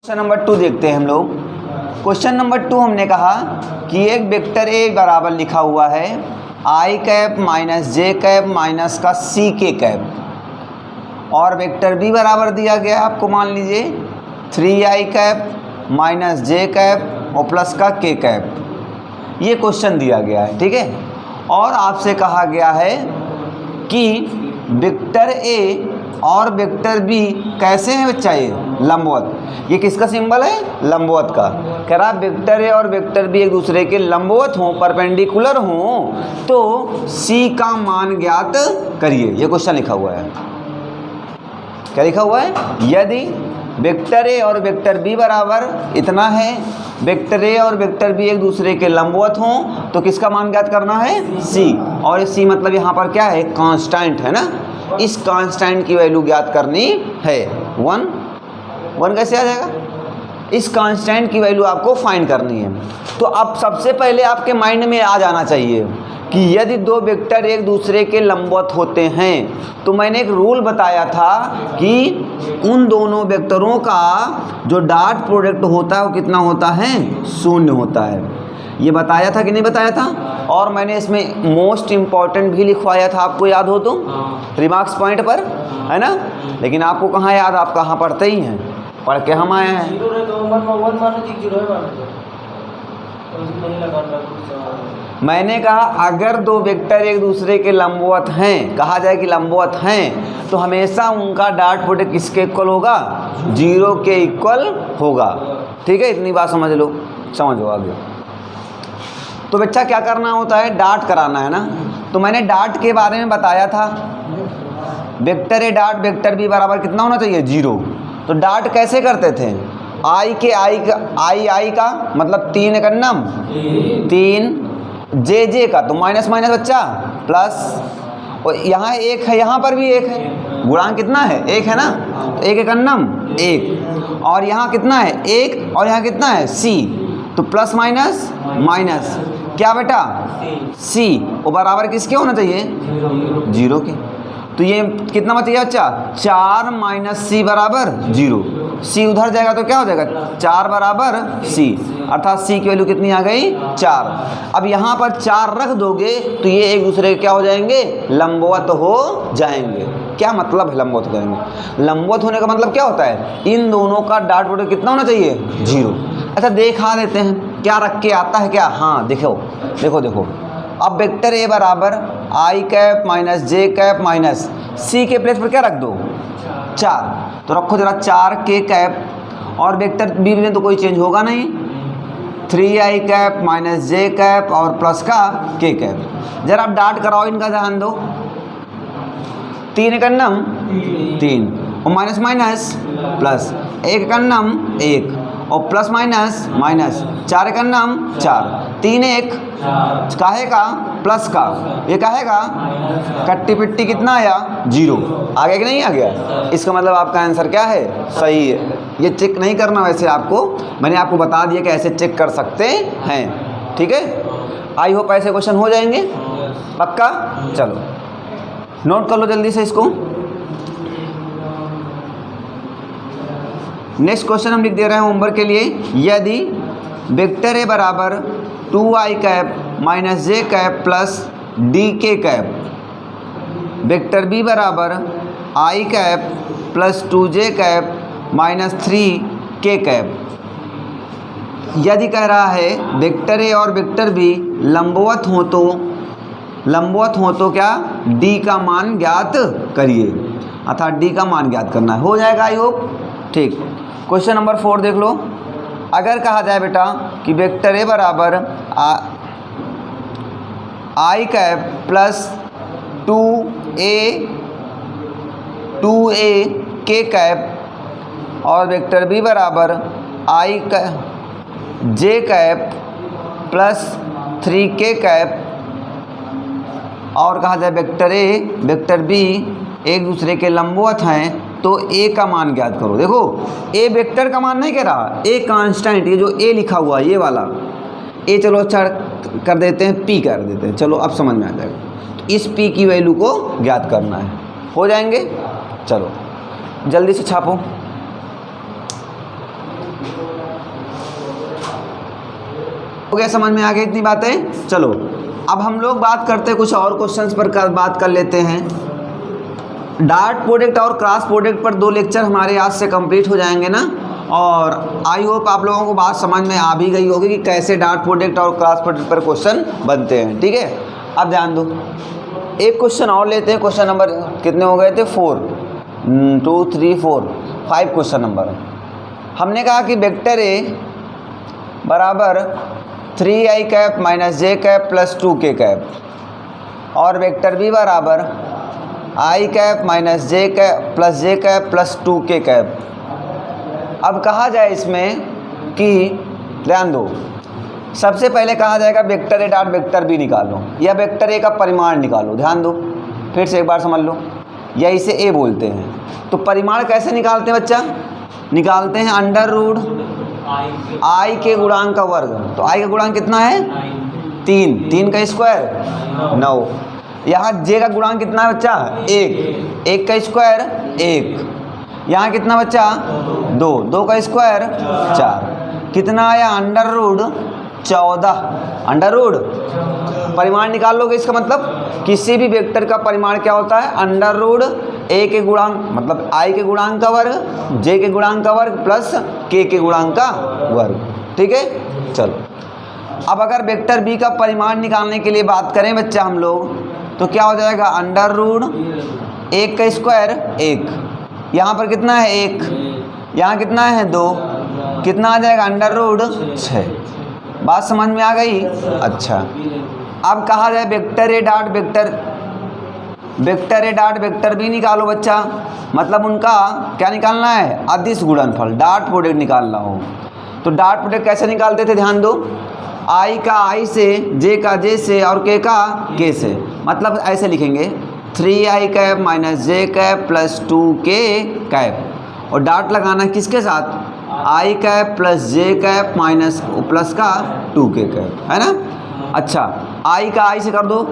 Question number 2 देखते हैं हम लोग। क्वेश्चन नंबर 2 हमने कहा कि एक वेक्टर ए बराबर लिखा हुआ है आई cap minus j cap minus का सी के कैप, और वेक्टर बी बराबर दिया गया है आपको, मान लीजिए 3i cap minus j cap और प्लस का के कैप। ये क्वेश्चन दिया गया है, ठीक है। और आपसे कहा गया है कि वेक्टर ए और वेक्टर बी कैसे हैं बच्चा, ये लंबवत। ये किसका सिंबल है? लंबवत का। कह रहा वेक्टर ए और वेक्टर बी एक दूसरे के लंबवत हों, परपेंडिकुलर हों, तो सी का मान ज्ञात करिए। ये क्वेश्चन लिखा हुआ है। क्या लिखा हुआ है? यदि वेक्टर ए और वेक्टर बी बराबर इतना है, वेक्टर ए और वेक्टर बी एक दूसरे के लंबवत हों, तो किसका मान ज्ञात करना है? सी। और सी मतलब यहाँ पर क्या है? कांस्टेंट है ना। इस कांस्टेंट की वैल्यू ज्ञात करनी है। 1 कैसे आ जाएगा? इस कांस्टेंट की वैल्यू आपको फाइंड करनी है। तो अब सबसे पहले आपके माइंड में आ जाना चाहिए कि यदि दो वेक्टर एक दूसरे के लंबवत होते हैं, तो मैंने एक रूल बताया था कि उन दोनों वेक्टरों का जो डॉट प्रोडक्ट होता है वो कितना होता है? 0 होता है। ये बताया था कि नहीं बताया था? और मैंने इसमें मोस्ट इम्पॉर्टेंट भी लिखवाया था, आपको याद हो तो, रिमार्क्स पॉइंट पर, है ना। लेकिन आपको कहाँ याद, आप कहाँ पढ़ते ही हैं, पढ़ के हम आए हैं। मैंने कहा अगर दो वेक्टर एक दूसरे के लंबवत हैं, कहा जाए कि लंबवत हैं, तो हमेशा उनका डॉट प्रोडक्ट किसके इक्वल होगा? 0 के इक्वल होगा। ठीक है, इतनी बात समझ लो, समझो आगे। तो बच्चा क्या करना होता है? डॉट कराना है ना। तो मैंने डॉट के बारे में बताया था, vector A dot vector B बराबर कितना होना चाहिए? 0। तो डॉट कैसे करते थे? आई का मतलब 3 एकन्नम 3, जे का तो माइनस माइनस बच्चा प्लस, और यहाँ 1 है, यहाँ पर भी 1 है, गुणांक कितना है? 1 है ना। तो 1 एकन्नम 1, और यहाँ कितना है? 1, और यहाँ कितना है? सी। तो प्लस माइनस माइनस क्या बेटा? सी। और बराबर किसके होना चाहिए? 0 के। तो ये कितना बच गया बच्चा? 4 माइनस सी बराबर 0। सी उधर जाएगा तो क्या हो जाएगा? 4 बराबर सी, अर्थात सी की वैल्यू कितनी आ गई? 4। अब यहाँ पर 4 रख दोगे तो ये एक दूसरे के क्या हो जाएंगे? लंबवत हो जाएंगे। क्या मतलब है लंबवत हो जाएंगे? लंबवत होने का मतलब क्या होता है? इन दोनों का डॉट प्रोडक्ट कितना होना चाहिए? 0। अच्छा देखा देते हैं क्या रख के आता है क्या। हाँ देखो अब वेक्टर ए बराबर i cap minus j cap minus सी के प्लेस पर क्या रख दो? 4। तो रखो जरा 4 के कैप, और वेक्टर बी में तो कोई चेंज होगा नहीं, 3i cap minus j cap और प्लस का के कैप। जरा आप डॉट कराओ, इनका ध्यान दो। 3 एकन्नम 3, और माइनस माइनस प्लस, 1 एकन्नम 1, और प्लस माइनस माइनस, 4 एकन्नम 4, 3 1 काहे का? प्लस का। ये काहे का? कट्टी पिट्टी कितना आया? 0। आ गया कि नहीं आ गया? इसका मतलब आपका आंसर क्या है? सही है। ये चेक नहीं करना, वैसे आपको मैंने आपको बता दिया कि ऐसे चेक कर सकते हैं, ठीक है। आई होप ऐसे क्वेश्चन हो जाएंगे, पक्का। चलो नोट कर लो जल्दी से इसको। नेक्स्ट क्वेश्चन हम लिख दे रहे हैं होमवर्क के लिए। यदि वेक्टर ए बराबर 2i cap minus j cap plus D k cap, vector B बराबर i cap plus 2j cap minus 3 k cap, यदि कह रहा है वेक्टर ए और वेक्टर बी लंबवत हो तो क्या? डी का मान ज्ञात करिए, अर्थात डी का मान ज्ञात करना है। हो जाएगा आई होप, ठीक। क्वेश्चन नंबर 4 देख लो। अगर कहा जाए बेटा कि वेक्टर ए बराबर आई कैप प्लस 2a के कैप, और वेक्टर बी बराबर आई जे कैप प्लस 3k कैप, और कहा जाए वेक्टर ए वेक्टर बी एक दूसरे के लंबवत हैं, तो ए का मान ज्ञात करो। देखो ए वेक्टर का मान नहीं कह रहा, ए कांस्टेंट, ये जो ए लिखा हुआ है ये वाला ए, चलो अच्छा कर देते हैं, पी कर देते हैं। चलो अब समझ में आ जाएगा। तो इस पी की वैल्यू को ज्ञात करना है। हो जाएंगे? चलो जल्दी से छापो। हो गया, समझ में आ गई इतनी बातें। चलो अब हम लोग बात करते हैं कुछ और क्वेश्चंस पर बात कर लेते हैं। डॉट प्रोडक्ट और क्रॉस प्रोडक्ट पर 2 लेक्चर हमारे आज से कंप्लीट हो जाएंगे ना, और आई होप आप लोगों को बात समझ में आ भी गई होगी कि कैसे डॉट प्रोडक्ट और क्रॉस प्रोडक्ट पर क्वेश्चन बनते हैं। ठीक है, अब ध्यान दो, एक क्वेश्चन और लेते हैं। क्वेश्चन नंबर कितने हो गए थे? 4, 2, 3, 4, 5 क्वेश्चन नंबर। हमने कहा कि वेक्टर ए बराबर 3i cap minus j cap plus 2k cap, और वेक्टर बी बराबर i cap minus j cap plus J cap plus 2k cap. अब कहा जाए इसमें कि ध्यान दो, सबसे पहले कहा जाएगा vector A dot vector B निकालो, या वेक्टर ए का परिमाण निकालो। ध्यान दो, फिर से एक बार समझ लो, या इसे ए बोलते हैं। तो परिमाण कैसे निकालते हैं बच्चा? निकालते हैं अंडर रूट आई के गुणांक का वर्ग। तो आई का गुणांक कितना है? 3, 3 का स्क्वायर 9। यहाँ जे का गुणांक कितना है बच्चा? 1, 1 का स्क्वायर 1। यहाँ कितना बच्चा? 2, 2 का स्क्वायर 4। कितना आया? Under root 14। अंडर रूट परिमाण निकाल लोगे, इसका मतलब किसी भी वेक्टर का परिमाण क्या होता है? अंडर रूट ए के गुणांक, मतलब आई के गुणांक का वर्ग, जे के गुणांक का वर्ग प्लस के गुणांक का वर्ग। ठीक है, चलो अब अगर वेक्टर बी का परिमाण निकालने के लिए बात करें बच्चा हम लोग, तो क्या हो जाएगा? अंडर रूट 1 का स्क्वायर 1, यहाँ पर कितना है? 1, यहाँ कितना है? 2, कितना आ जाएगा? Under root 6। बात समझ में आ गई? अच्छा, अब कहा जाए vector A dot vector B निकालो बच्चा, मतलब उनका क्या निकालना है? अदिश गुणनफल, डॉट प्रोडक्ट निकालना हो। तो डॉट प्रोडक्ट कैसे निकालते थे? ध्यान दो, आई का आई से, जे का जे से, और के का के से। मतलब ऐसे लिखेंगे 3i cap minus j cap plus 2k cap, और डॉट लगाना किसके साथ? आई कैप प्लस जे कैप माइनस प्लस का 2k कैप, है ना। अच्छा, आई का आई से कर दो,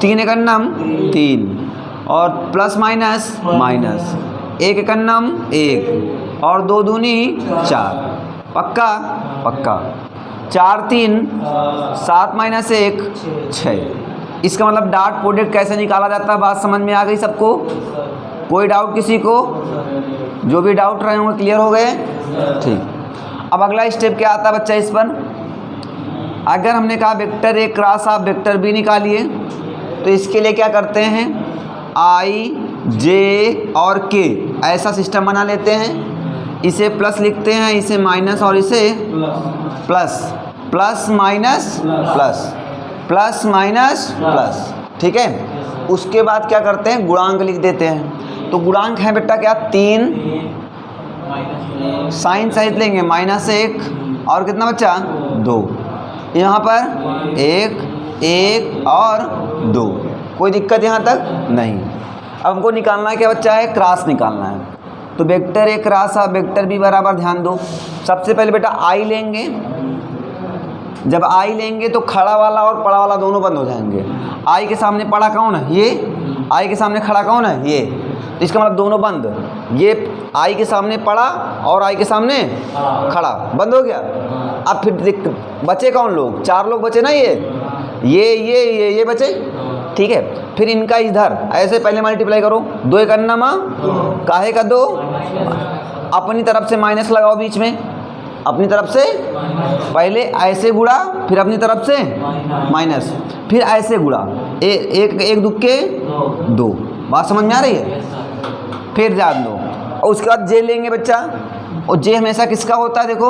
3 एकन्नम 3, और प्लस माइनस माइनस, 1 एकन्नम 1, और 2 दूनी 4। पक्का? पक्का। 4, 3, 7 माइनस 1 6। इसका मतलब डॉट प्रोडक्ट कैसे निकाला जाता है? बात समझ में आ गई सबको? कोई डाउट किसी को? जो भी डाउट रहे होंगे क्लियर हो गए? ठीक। अब अगला स्टेप क्या आता है बच्चा इस पर? अगर हमने कहा वेक्टर ए क्रॉस आप वेक्टर बी निकालिए, तो इसके लिए क्या करते हैं? आई, जे और के ऐसा सिस्टम बना लेते हैं। इसे प्लस लिखते हैं, इसे माइनस, और इसे plus. Plus minus plus, plus minus plus. ठीक है, उसके बाद क्या करते हैं? गुणांक लिख देते हैं। तो गुणांक है बेटा क्या? 3, साइन सहित लेंगे -1, और कितना बच्चा? 2। यहाँ पर 1, 1 और 2। कोई दिक्कत यहाँ तक नहीं। अब हमको निकालना है क्या बच्चा? है क्रॉस निकालना है। तो वेक्टर ए क्रॉस आप वेक्टर बी बराबर, ध्यान दो, सबसे पहले बेटा आई लेंगे। जब आई लेंगे तो खड़ा वाला और पड़ा वाला दोनों बंद हो जाएंगे। आई के सामने पड़ा कौन है? ये। आई के सामने खड़ा कौन है? ये। तो इसका मतलब दोनों बंद। ये आई के सामने पड़ा और आई के सामने खड़ा, बंद हो गया। अब फिर बचे कौन लोग? 4 लोग बचे ना, ये बचे। ठीक है, फिर इनका इधर ऐसे पहले मल्टीप्लाई करो। 2 एकन्नम काहे का 2, अपनी तरफ से माइनस लगाओ बीच में, अपनी तरफ से पहले ऐसे गुणा, फिर अपनी तरफ से माइनस, फिर ऐसे गुणा, एक दुक्के 2। बात समझ में आ रही है? फिर ध्यान दो, और उसके बाद जे लेंगे बच्चा, और जे हमेशा किसका होता है? देखो,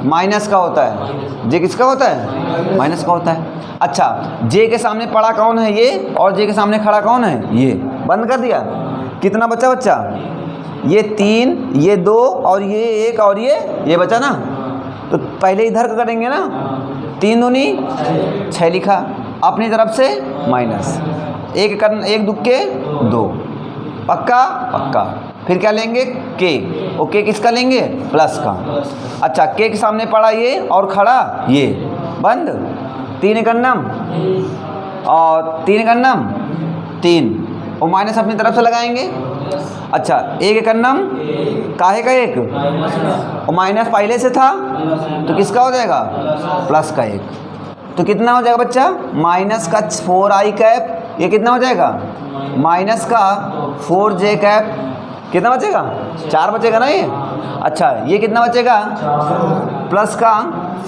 माइनस का होता है। जे किसका होता है? माइनस का होता है। अच्छा, जे के सामने पड़ा कौन है? ये। और जे के सामने खड़ा कौन है? ये। बंद कर दिया। कितना बचा बच्चा? ये 3, ये 2, और ये 1, और ये बचा ना। तो पहले इधर का करेंगे ना, 3 दूनी 6 लिखा, अपनी तरफ से माइनस, एक दुक्के 2। पक्का? पक्का। फिर क्या लेंगे? के। और के किसका लेंगे? प्लस का। अच्छा, के के सामने पड़ा ये और खड़ा ये, बंद। 3 एकन्नम और 3 एकन्नम 3, और माइनस अपनी तरफ से लगाएंगे। अच्छा, एक एकन्नम काहे का एक, और माइनस पहले से था तो किसका हो जाएगा, प्लस का एक। तो कितना हो जाएगा बच्चा, माइनस का 4i कैप, ये कितना हो जाएगा, माइनस का 4j कैप, कितना बचेगा, 4 बचेगा ना ये। अच्छा, ये कितना बचेगा, प्लस का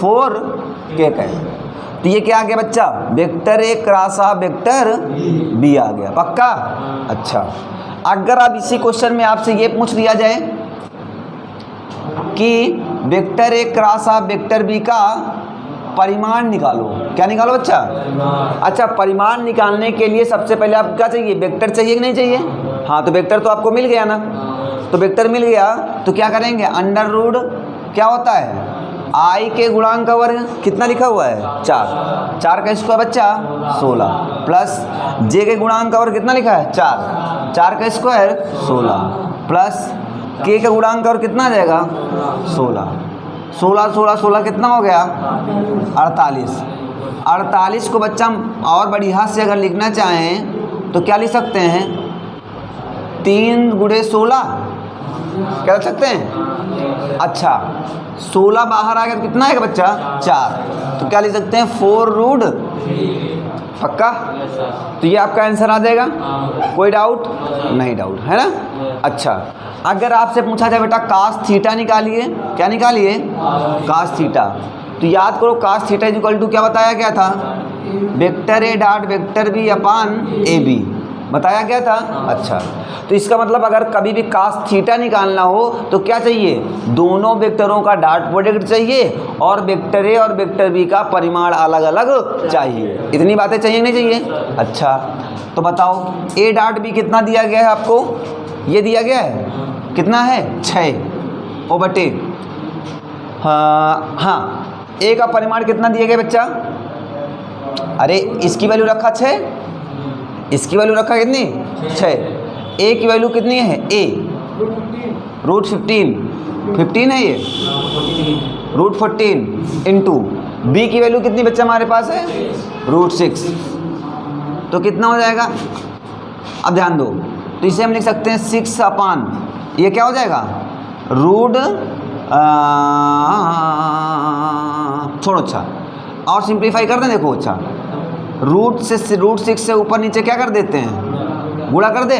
4k कैप। तो ये क्या आ गया बच्चा, vector A cross vector B आ गया, पक्का। अच्छा, अगर अब इसी क्वेश्चन में आपसे ये पूछ लिया जाए कि vector A cross vector B का परिमाण निकालो, क्या निकालो बच्चा। अच्छा, परिमाण निकालने के लिए सबसे पहले आपको क्या चाहिए, वेक्टर चाहिए कि नहीं चाहिए। हाँ, तो वेक्टर तो आपको मिल गया ना, तो वेक्टर मिल गया तो क्या करेंगे, अंडर रूट क्या होता है, आई के गुणांक का वर्ग, कितना लिखा हुआ है 4, 4 का स्क्वायर बच्चा 16, प्लस जे के गुणांक का वर्ग कितना लिखा है 4, 4 का स्क्वायर 16, प्लस के का गुणांक का वर्ग कितना आ जाएगा 16, 16 16 16 कितना हो गया 48। 48 को बच्चा और बढ़िया से अगर लिखना चाहें तो क्या लिख सकते हैं, 3 गुणे 16 क्या लिख सकते हैं। अच्छा, 16 बाहर आ गया तो कितना आएगा बच्चा 4, तो क्या लिख सकते हैं 4 रूट, पक्का। तो ये आपका आंसर आ जाएगा, कोई डाउट नहीं, डाउट है ना। अच्छा, अगर आपसे पूछा जाए बेटा कास थीटा निकालिए, क्या निकालिए, कास थीटा, तो याद करो कास थीटा इक्वल टू क्या बताया गया था, vector A dot vector B upon A B बताया गया था। अच्छा, तो इसका मतलब अगर कभी भी कास थीटा निकालना हो तो क्या चाहिए, दोनों वेक्टरों का डॉट प्रोडक्ट चाहिए और वेक्टर ए और वेक्टर बी का परिमाण अलग अलग चाहिए। इतनी बातें चाहिए नहीं चाहिए। अच्छा, तो बताओ ए डॉट बी कितना दिया गया है आपको, ये दिया गया है कितना है 6 ओ बटे, हाँ ए का परिमाण कितना दिया गया बच्चा, अरे इसकी वैल्यू रखा 6, इसकी वैल्यू रखा कितनी 6, ए की वैल्यू कितनी है ए रूट 15 है, ये रूट 14 इंटू बी की वैल्यू कितनी बच्चा हमारे पास है रूट 6, तो कितना हो जाएगा। अब ध्यान दो, तो इसे हम लिख सकते हैं 6 अपान ये क्या हो जाएगा रूट, छोड़ो, अच्छा और सिंप्लीफाई कर दें, देखो अच्छा रूट 6 से ऊपर नीचे क्या कर देते हैं, गुणा कर दे,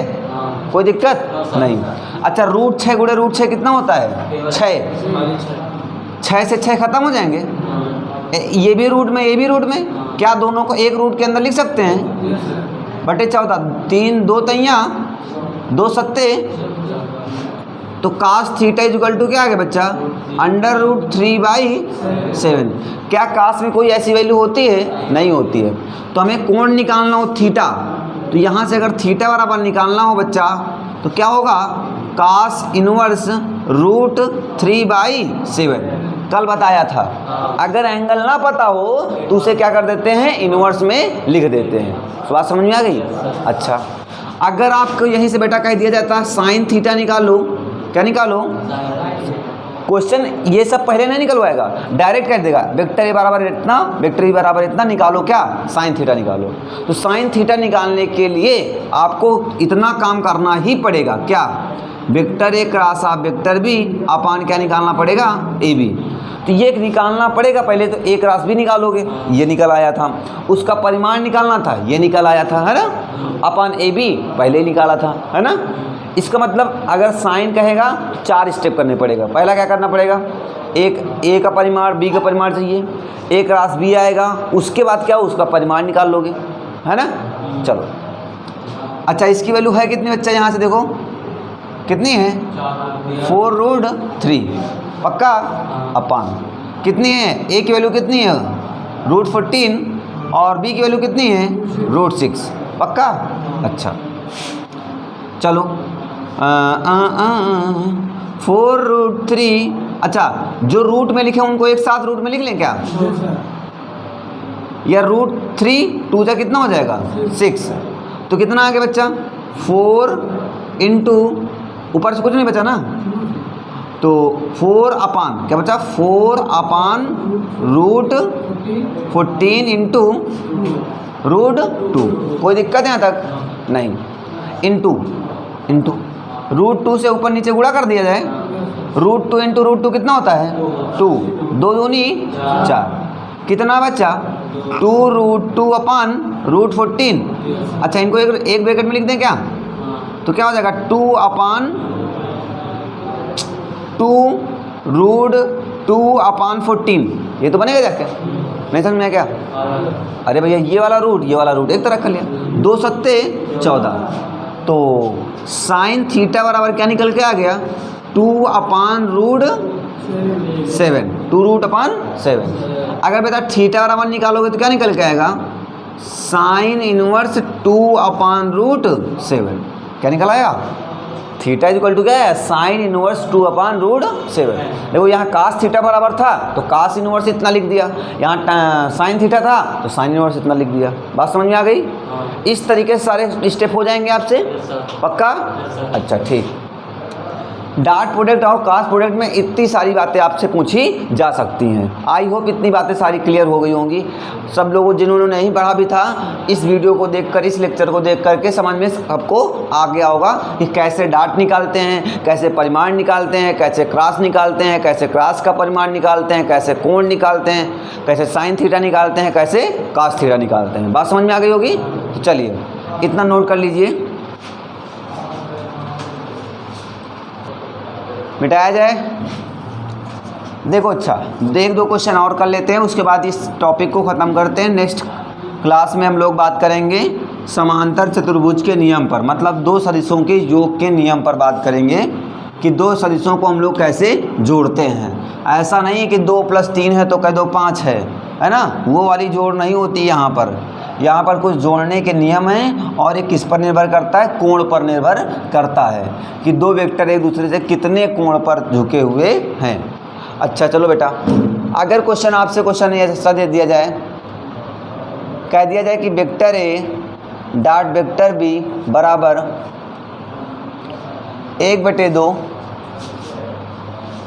कोई दिक्कत नहीं। अच्छा, रूट 6 गुणे रूट 6 कितना होता है 6, 6 से 6 खत्म हो जाएंगे, ये भी रूट में ये भी रूट में, क्या दोनों को एक रूट के अंदर लिख सकते हैं, बटे 14 3 2 तैया 2 सत्ते, तो कास थीटा इक्वल टू क्या आ गया बच्चा अंडर रूट 3/7। क्या कास में कोई ऐसी वैल्यू होती है, नहीं होती है। तो हमें कोण निकालना हो थीटा, तो यहाँ से अगर थीटा बराबर निकालना हो बच्चा तो क्या होगा कास इनवर्स रूट 3/7, कल बताया था। अगर एंगल ना पता हो तो उसे क्या कर देते हैं इनवर्स में लिख देते हैं। तो बात समझ में आ गई। अच्छा, अगर आपको यहीं से बेटा कह दिया जाता साइन थीटा निकालो, क्या निकालो, क्वेश्चन ये सब पहले नहीं निकलवाएगा, डायरेक्ट कह देगा वेक्टर ए बराबर इतना वेक्टर बी बराबर इतना, निकालो क्या साइन थीटा निकालो। तो साइन थीटा निकालने के लिए आपको इतना काम करना ही पड़ेगा, क्या vector A cross vector B अपान क्या निकालना पड़ेगा ए बी। तो ये निकालना पड़ेगा पहले, तो ए क्रॉस बी निकालोगे, ये निकल आया था, उसका परिमाण निकालना था, ये निकल आया था, है ना, अपान ए बी पहले ही निकाला था, है ना। इसका मतलब अगर साइन कहेगा 4 स्टेप करने पड़ेगा। पहला क्या करना पड़ेगा, एक ए का परिमाण बी का परिमाण चाहिए, ए क्रॉस बी आएगा, उसके बाद क्या उसका परिमाण निकाल लोगे, है ना। चलो अच्छा, इसकी वैल्यू है कितनी बच्चा, यहाँ से देखो कितनी है 4 रूट 3 पक्का, अपान कितनी है ए की वैल्यू कितनी है रूट 14 और बी की वैल्यू कितनी है रूट 6 पक्का। अच्छा चलो 4 रूट 3, अच्छा जो रूट में लिखे उनको एक साथ रूट में लिख लें क्या, या रूट 3 2 जा कितना हो जाएगा 6, तो कितना आ गया बच्चा 4 इंटू ऊपर से कुछ नहीं बचा ना, तो 4 अपान क्या बचा 4 अपान रूट 14 इंटू रूट 2, कोई दिक्कत यहाँ तक नहीं, इंटू √2 से ऊपर नीचे गुणा कर दिया जाए। √2 इंटू √2 कितना होता है 2, 2 दूनी 4, कितना बचा 2√2 अपान √14। अच्छा इनको एक ब्रैकेट में लिख दें क्या, तो क्या हो जाएगा 2 अपान 2√2 अपान 14, ये तो बनेगा जाके, नहीं समझ में क्या? अरे भैया ये वाला रूट एक तरह कर लिया, 2 सत्ते 14, तो साइन थीटा बराबर क्या निकल के आ गया 2 अपान √7, 2√7। अगर बेटा थीटा बराबर निकालोगे तो क्या निकल के आएगा साइन इनवर्स 2 अपान √7, क्या निकल आएगा थीटा इक्वल टू क्या है साइन इनवर्स 2 अपान √7। देखो यहाँ कास थीटा बराबर था तो कास इनवर्स इतना लिख दिया, यहाँ साइन थीटा था तो साइन इनवर्स इतना लिख दिया। बात समझ में आ गई? इस तरीके से सारे स्टेप हो जाएंगे आपसे, पक्का? अच्छा ठीक। डॉट प्रोडक्ट और क्रॉस प्रोडक्ट में इतनी सारी बातें आपसे पूछी जा सकती हैं। आई होप इतनी बातें सारी क्लियर हो गई होंगी। सब लोगों जिन्होंने नहीं पढ़ा भी था इस वीडियो को देखकर, इस लेक्चर को देख करके समझ में सबको आ गया होगा कि कैसे डॉट निकालते हैं, कैसे परिमाण निकालते हैं, कैसे क्रॉस निकालते हैं, कैसे क्रॉस का परिमाण निकालते हैं, कैसे कोण निकालते हैं, कैसे साइन थीटा निकालते हैं, कैसे कॉस थीटा निकालते हैं। बात समझ में आ गई होगी? तो चलिए इतना नोट कर लीजिए, मिटाया जाए। देखो अच्छा, एक दो क्वेश्चन और कर लेते हैं, उसके बाद इस टॉपिक को ख़त्म करते हैं। नेक्स्ट क्लास में हम लोग बात करेंगे समांतर चतुर्भुज के नियम पर, मतलब दो सदिशों के योग के नियम पर बात करेंगे कि दो सदिशों को हम लोग कैसे जोड़ते हैं। ऐसा नहीं कि 2 + 3 है तो कह दो 5 है ना, वो वाली जोड़ नहीं होती यहाँ पर। यहाँ पर कुछ जोड़ने के नियम हैं और ये किस पर निर्भर करता है, कोण पर निर्भर करता है कि दो वेक्टर एक दूसरे से कितने कोण पर झुके हुए हैं। अच्छा चलो बेटा, अगर क्वेश्चन आपसे क्वेश्चन ऐसा दे दिया जाए, कह दिया जाए कि vector A dot vector B बराबर 1/2,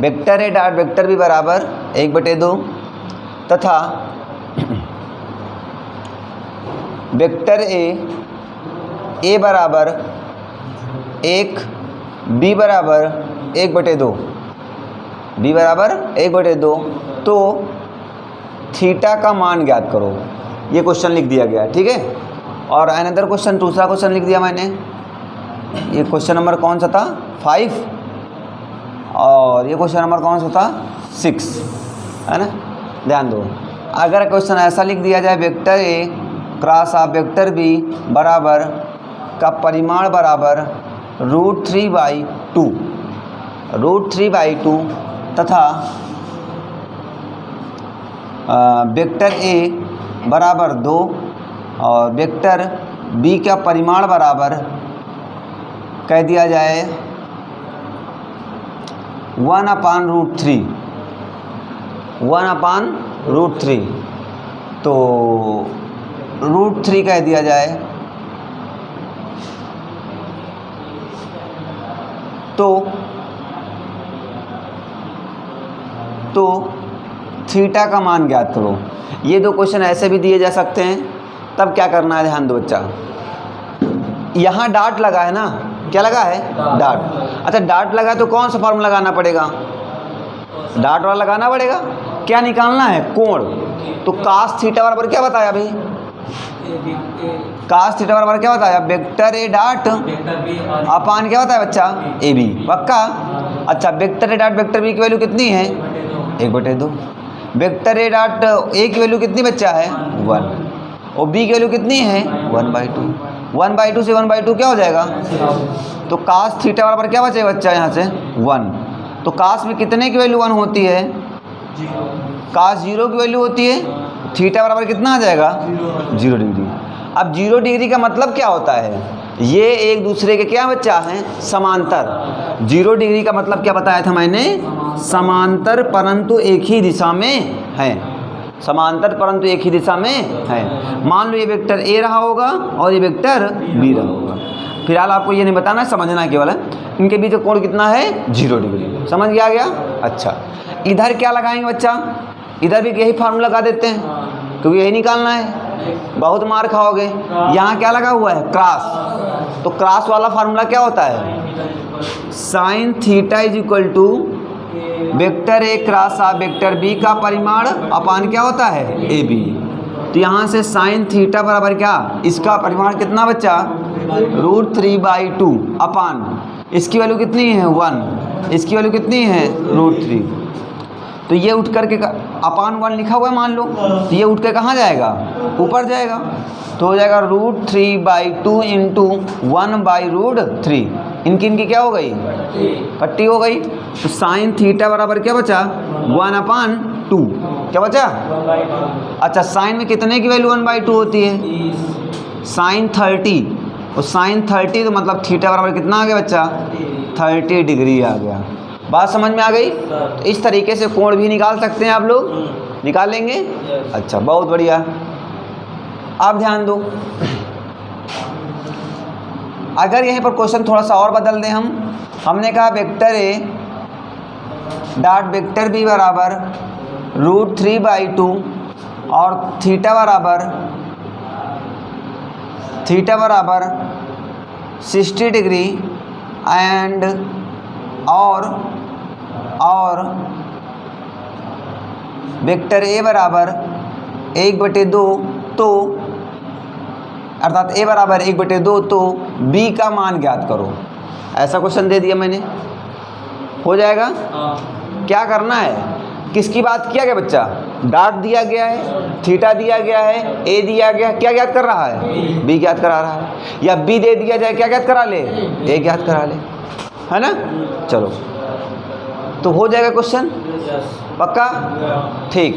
vector A dot vector B बराबर 1/2 तथा वेक्टर ए बराबर 1, बी बराबर 1/2, बी बराबर 1/2, तो थीटा का मान ज्ञात करो। ये क्वेश्चन लिख दिया गया, ठीक है। और अनदर क्वेश्चन, दूसरा क्वेश्चन लिख दिया मैंने। ये क्वेश्चन नंबर कौन सा था 5, और ये क्वेश्चन नंबर कौन सा था 6, है ना। ध्यान दो, अगर क्वेश्चन ऐसा लिख दिया जाए vector A cross of vector B बराबर का परिमाण बराबर √3/2, √3/2 तथा वेक्टर ए बराबर 2 और वेक्टर बी का परिमाण बराबर कह दिया जाए 1/√3, 1/√3, तो √3 कह दिया जाए, तो थीटा का मान ज्ञात करो। ये दो क्वेश्चन ऐसे भी दिए जा सकते हैं। तब क्या करना है, ध्यान दो बच्चा, यहाँ डॉट लगा है ना, क्या लगा है डॉट। अच्छा डॉट लगा तो कौन सा फॉर्मूला लगाना पड़ेगा, डॉट वाला लगाना पड़ेगा। क्या निकालना है, कोण। तो कास थीटा बराबर क्या बताया भाई, कास थीटा बराबर क्या बताया, वेक्टर ए डॉट अपान क्या बताया बच्चा ए बी, पक्का। अच्छा vector A dot vector B की वैल्यू कितनी है 1/2, वेक्टर ए डॉट ए की वैल्यू कितनी बच्चा है 1, और बी की वैल्यू कितनी है 1/2, 1/2 से 1/2 क्या हो जाएगा, तो कास थीटा बराबर क्या बचेगा बच्चा यहाँ से 1। तो कास में कितने की वैल्यू 1 होती है, कास 0 की वैल्यू होती है, थीटा बराबर कितना आ जाएगा 0 डिग्री। अब 0 डिग्री का मतलब क्या होता है, ये एक दूसरे के क्या बच्चा हैं समांतर। 0 डिग्री का मतलब क्या बताया था मैंने, समांतर परंतु एक ही दिशा में है, समांतर परंतु एक ही दिशा में है। मान लो ये वेक्टर ए रहा होगा और ये वेक्टर बी रहा होगा। फिलहाल आपको ये नहीं बताना, समझना केवल है इनके बीच का कोण कितना है 0 डिग्री। समझ गया गया। अच्छा इधर क्या लगाएंगे बच्चा, इधर भी यही फार्मूला लगा देते हैं क्योंकि यही निकालना है, बहुत मार खाओगे। यहाँ क्या लगा हुआ है क्रॉस, तो क्रॉस वाला फार्मूला क्या होता है sine theta is equal to vector A cross of vector B का परिमाण अपान क्या होता है, ए बी। तो यहाँ से साइन थीटा बराबर क्या, इसका परिमाण कितना बच्चा, √3/2 अपान इसकी वैल्यू कितनी है 1, इसकी वैल्यू कितनी है √3। तो ये उठ करके अपान 1 लिखा हुआ है मान लो, तो ये उठ के कहाँ जाएगा, ऊपर जाएगा। तो हो जाएगा √3/2 इंटू 1/√3। इनकी क्या हो गई, कट्टी हो गई। तो साइन थीटा बराबर क्या बचा 1/2, क्या बचा, अच्छा साइन में कितने की वैल्यू 1/2 होती है, साइन 30, और साइन 30 तो मतलब थीटा बराबर कितना आ गया बच्चा, 30 डिग्री आ गया। बात समझ में आ गई। तो इस तरीके से कोण भी निकाल सकते हैं आप लोग, निकाल लेंगे। अच्छा बहुत बढ़िया। आप ध्यान दो, अगर यहीं पर क्वेश्चन थोड़ा सा और बदल दें हमने कहा vector A dot vector B बराबर √3/2 और थीटा बराबर 60 डिग्री एंड और वेक्टर ए बराबर 1/2, तो अर्थात ए बराबर 1/2, तो बी का मान ज्ञात करो। ऐसा क्वेश्चन दे दिया मैंने, हो जाएगा। क्या करना है, किसकी बात किया गया बच्चा, डॉट दिया गया है, थीटा दिया गया है, ए दिया गया है, क्या ज्ञात कर रहा है, बी ज्ञात करा रहा है। या बी दे दिया जाए, क्या ज्ञात करा ले, ए ज्ञात करा ले, है ना। चलो तो हो जाएगा क्वेश्चन पक्का, ठीक।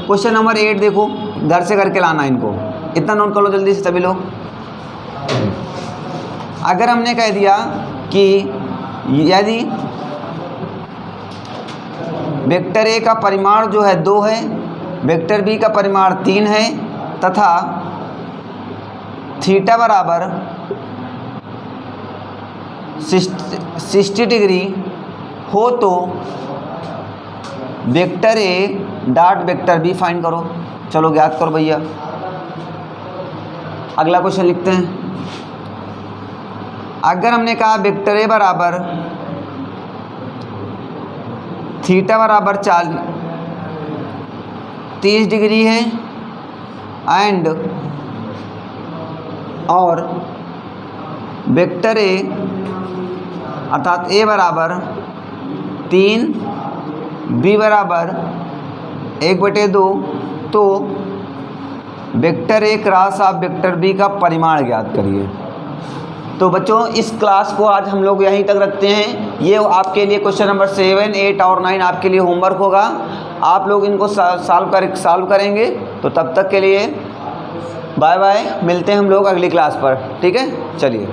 क्वेश्चन नंबर 8 देखो, घर से करके लाना इनको, इतना नोट कर लो जल्दी से सभी लोग। अगर हमने कह दिया कि यदि वेक्टर ए का परिमाण जो है 2 है, वेक्टर बी का परिमाण 3 है, तथा थीटा बराबर 60 डिग्री हो, तो vector A dot vector B find करो। चलो ज्ञात करो भैया। अगला क्वेश्चन लिखते हैं। अगर हमने कहा वेक्टर ए बराबर थीटा बराबर 30 डिग्री है एंड और वेक्टर ए अर्थात ए बराबर 3, बी बराबर 1/2, तो vector A cross of vector B का परिमाण ज्ञात करिए। तो बच्चों इस क्लास को आज हम लोग यहीं तक रखते हैं। ये आपके लिए क्वेश्चन नंबर 7, 8 और 9 आपके लिए होमवर्क होगा। आप लोग इनको सॉल्व करेंगे। तो तब तक के लिए बाय बाय, मिलते हैं हम लोग अगली क्लास पर, ठीक है। चलिए।